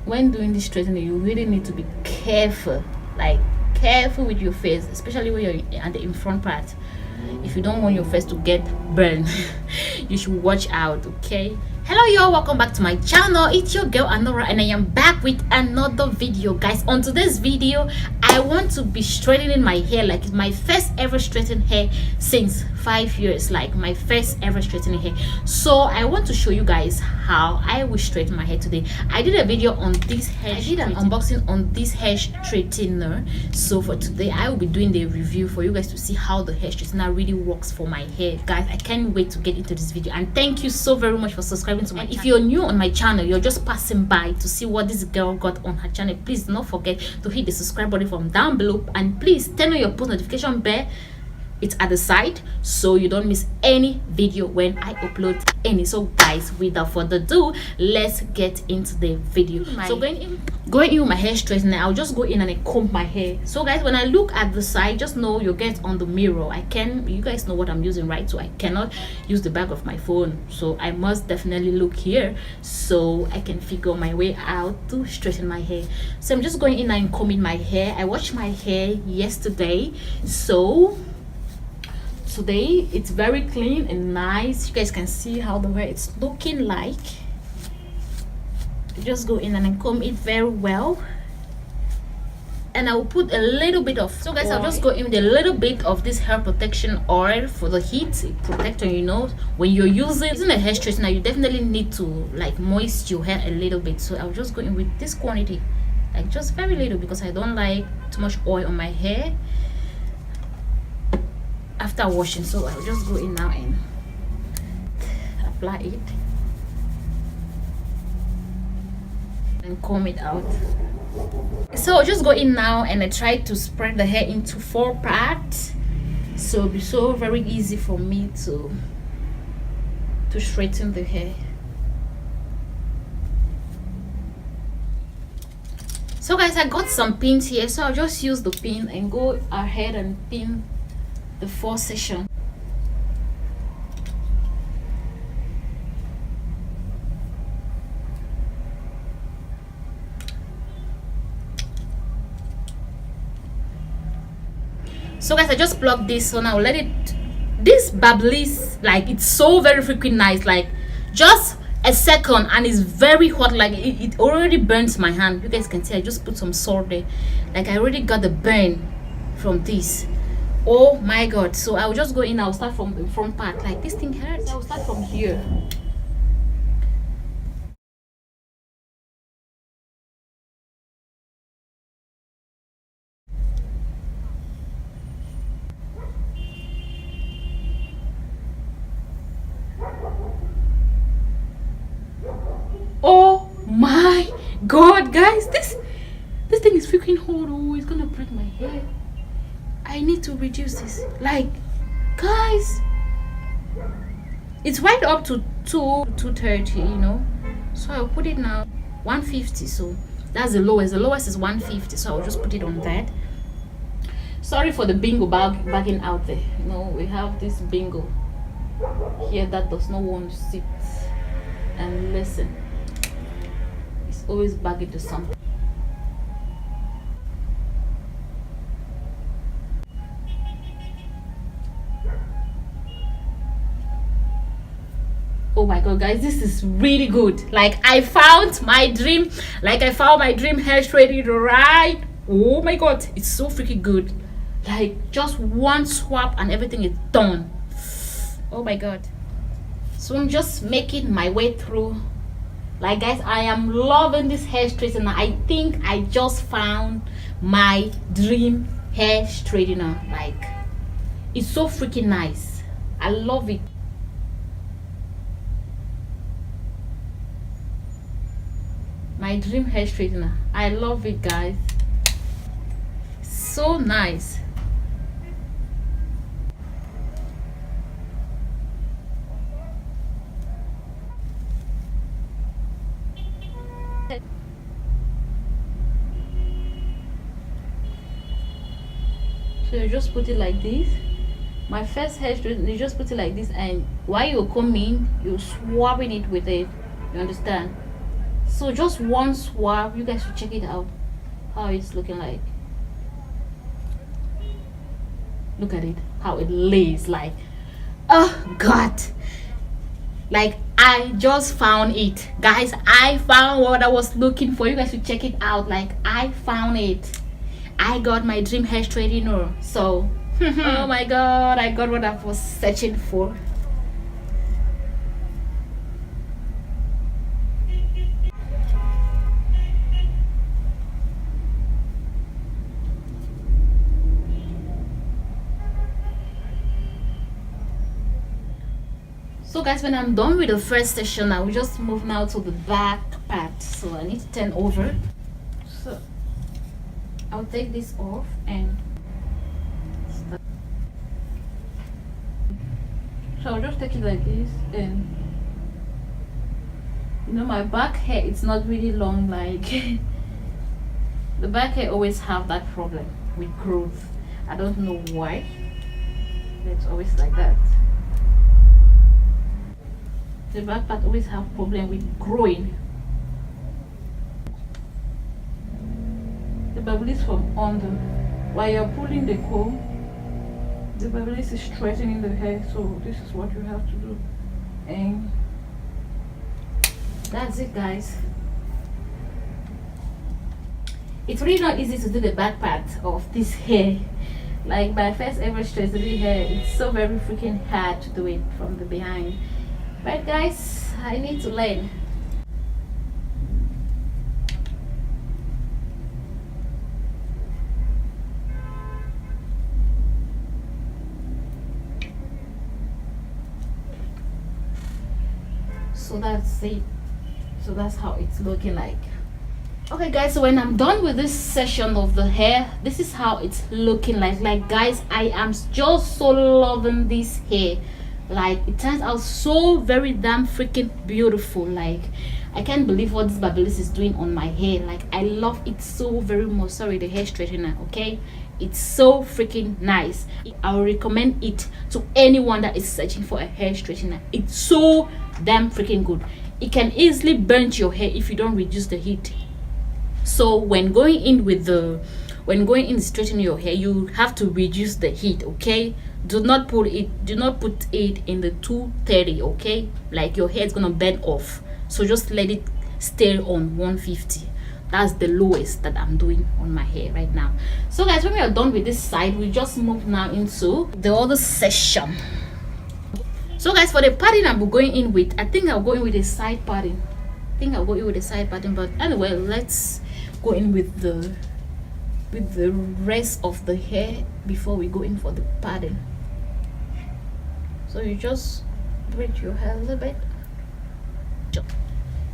when doing this straightening, you really need to be careful, like careful with your face, especially when you're at the in front part. If you don't want your face to get burned, you should watch out. Okay, hello y'all, welcome back to my channel. It's your girl Anora and I am back with another video. Guys, on today's video I want to be straightening my hair. Like, it's my first ever straightened hair since 5 years, like my first ever straightening hair. So I want to show you guys how I will straighten my hair today. I did a video on this hair, I did an unboxing on this hair straightener. So for today I will be doing the review for you guys to see how the hair straightener really works for my hair. Guys, I can't wait to get into this video, and thank you so very much for subscribing to my channel. If you're new on my channel, you're just passing by to see what this girl got on her channel, please do not forget to hit the subscribe button from down below, and please turn on your post notification bell. It's at the side so you don't miss any video when I upload any. So guys, without further ado, let's get into the video. So going in with my hair straightener, I'll just go in and I comb my hair. So guys, when I look at the side, just know you get on the mirror. You guys know what I'm using, right? So I cannot use the back of my phone, so I must definitely look here so I can figure my way out to straighten my hair. So I'm just going in and combing my hair. I washed my hair yesterday, so today it's very clean and nice. You guys can see how the hair it's looking like. Just go in and then comb it very well, and I will put a little bit of, so guys, I'll just go in with a little bit of this hair protection oil for the heat protector. You know, when you're using a hair straightener, you definitely need to like moist your hair a little bit. So I'll just go in with this quantity, like just very little, because I don't like too much oil on my hair after washing. So I'll just go in now and apply it and comb it out. So I'll just go in now and I try to spread the hair into 4 parts, so it'll be so very easy for me to straighten the hair. So guys, I got some pins here, so I'll just use the pin and go ahead and pin the 4 section. So guys, I just plugged this, so now let it, this bubbles, like it's so very freaking nice, like just a second and it's very hot, like it already burns my hand. You guys can see I just put some salt there, like I already got the burn from this. Oh my god. So I'll just go in, I'll start from the front part, like this thing hurts. I'll start from here. Oh my god, guys, this thing is freaking hot. Oh, it's gonna break my hair. I need to reduce this, like guys, it's right up to 230, you know. So I'll put it now 150. So that's the lowest is 150, so I'll just put it on that. Sorry for the bingo bagging out there. You know, we have this bingo here that does not want to sit and listen. It's always bagging to something. Oh my god, guys, this is really good. Like I found my dream hair straightener, right? Oh my god, it's so freaking good. Like just one swap and everything is done. Oh my god. So I'm just making my way through. Like guys, I am loving this hair straightener. I think I just found my dream hair straightener. Like it's so freaking nice. I love it. My dream hair straightener. I love it, guys. So nice. So you just put it like this. My first hair straightener, you just put it like this, and while you're combing, you're swabbing it with it. You understand? So just one swab, you guys should check it out how it's looking like. Look at it, how it lays. Like, oh god, like I just found it, guys. I found what I was looking for. You guys should check it out. Like, I found it. I got my dream hair straightener. So oh my god, I got what I was searching for. So guys, when I'm done with the first session, I will just move now to the back part. So I need to turn over. So I'll take this off and start. So I'll just take it like this, and you know, my back hair, it's not really long. Like the back hair always have that problem with growth. I don't know why. It's always like that. The back part always have problem with growing. The bubbles from under. While you're pulling the comb, the bubbles is straightening the hair. So this is what you have to do, and that's it, guys. It's really not easy to do the back part of this hair. Like my first ever straightening hair, it's so very freaking hard to do it from the behind. But guys, I need to learn. So that's it. So that's how it's looking like. Okay guys, so when I'm done with this session of the hair, this is how it's looking like guys, I am just so loving this hair. Like, it turns out so very damn freaking beautiful. Like, I can't believe what this Babyliss is doing on my hair. Like, I love it so very much. Sorry, the hair straightener, okay? It's so freaking nice. I will recommend it to anyone that is searching for a hair straightener. It's so damn freaking good. It can easily burn your hair if you don't reduce the heat. So when going in straightening your hair, you have to reduce the heat, okay? Do not put it in the 230, okay? Like, your hair is gonna burn off. So just let it stay on 150. That's the lowest that I'm doing on my hair right now. So guys, when we are done with this side, we just move now into the other session. So guys, for the pattern I'm going in with, I think I'll go in with a side pattern. But anyway, let's go in with the rest of the hair before we go in for the pattern. So you just braid your hair a little bit.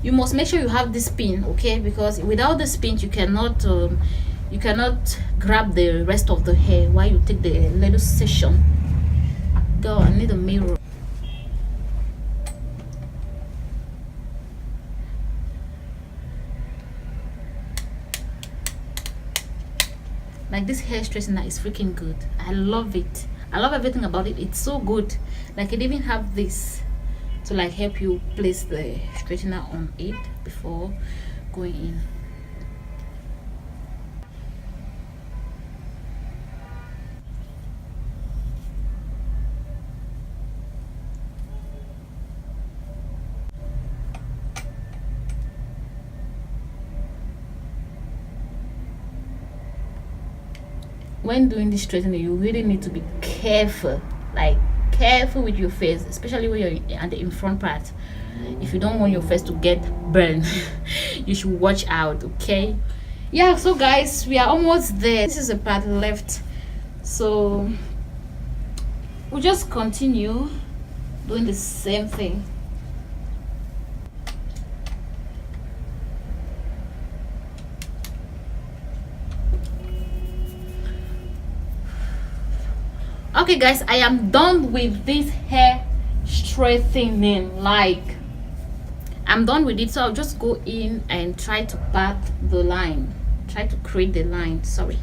You must make sure you have this pin, okay? Because without this pin, you cannot grab the rest of the hair while you take the little section. Go, I need a mirror. Like, this hair straightener is freaking good. I love it. I love everything about it. It's so good. Like, it even have this to like help you place the straightener on it before going in. When doing this straightening, you really need to be careful. Like, careful with your face, especially when you're at the in front part. If you don't want your face to get burned, you should watch out, okay? Yeah, so guys, we are almost there. This is a part left, so we'll just continue doing the same thing. Okay guys, I am done with this hair straightening. Like, I'm done with it, so I'll just go in and try to pat the line, try to create the line. Sorry.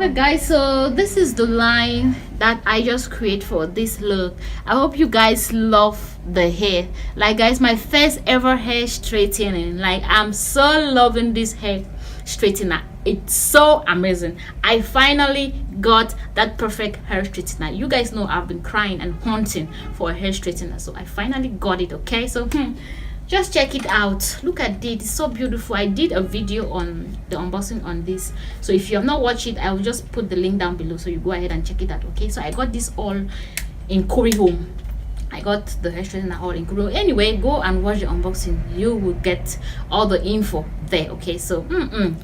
Okay guys, so this is the line that I just create for this look. I hope you guys love the hair. Like guys, my first ever hair straightening. Like I'm so loving this hair straightener. It's so amazing. I finally got that perfect hair straightener. You guys know I've been crying and hunting for a hair straightener, so I finally got it. Okay, so just check it out. Look at it, it's so beautiful. I did a video on the unboxing on this, so if you have not watched it, I will just put the link down below so you go ahead and check it out. Okay, so I got this all in Curry Home. I got the hair straightener all in Curry Home. Anyway, go and watch the unboxing, you will get all the info there. Okay, so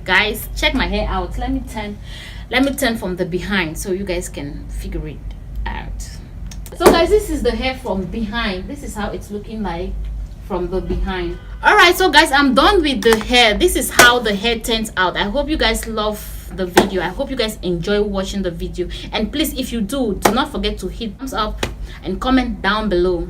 guys, check my hair out. Let me turn from the behind so you guys can figure it out. So guys, this is the hair from behind. This is how it's looking like from the behind. All right, so guys, I'm done with the hair. This is how the hair turns out. I hope you guys love the video. I hope you guys enjoy watching the video, and please, if you do not forget to hit thumbs up and comment down below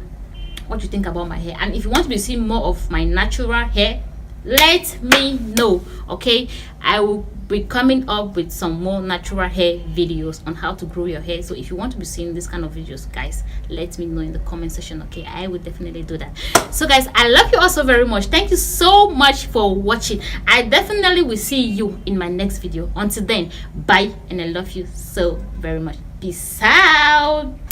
what you think about my hair. And if you want to be seeing more of my natural hair, let me know. Okay, I will be coming up with some more natural hair videos on how to grow your hair. So if you want to be seeing this kind of videos, guys, let me know in the comment section. Okay, I will definitely do that. So guys, I love you all so very much. Thank you so much for watching. I definitely will see you in my next video. Until then, bye, and I love you so very much. Peace out.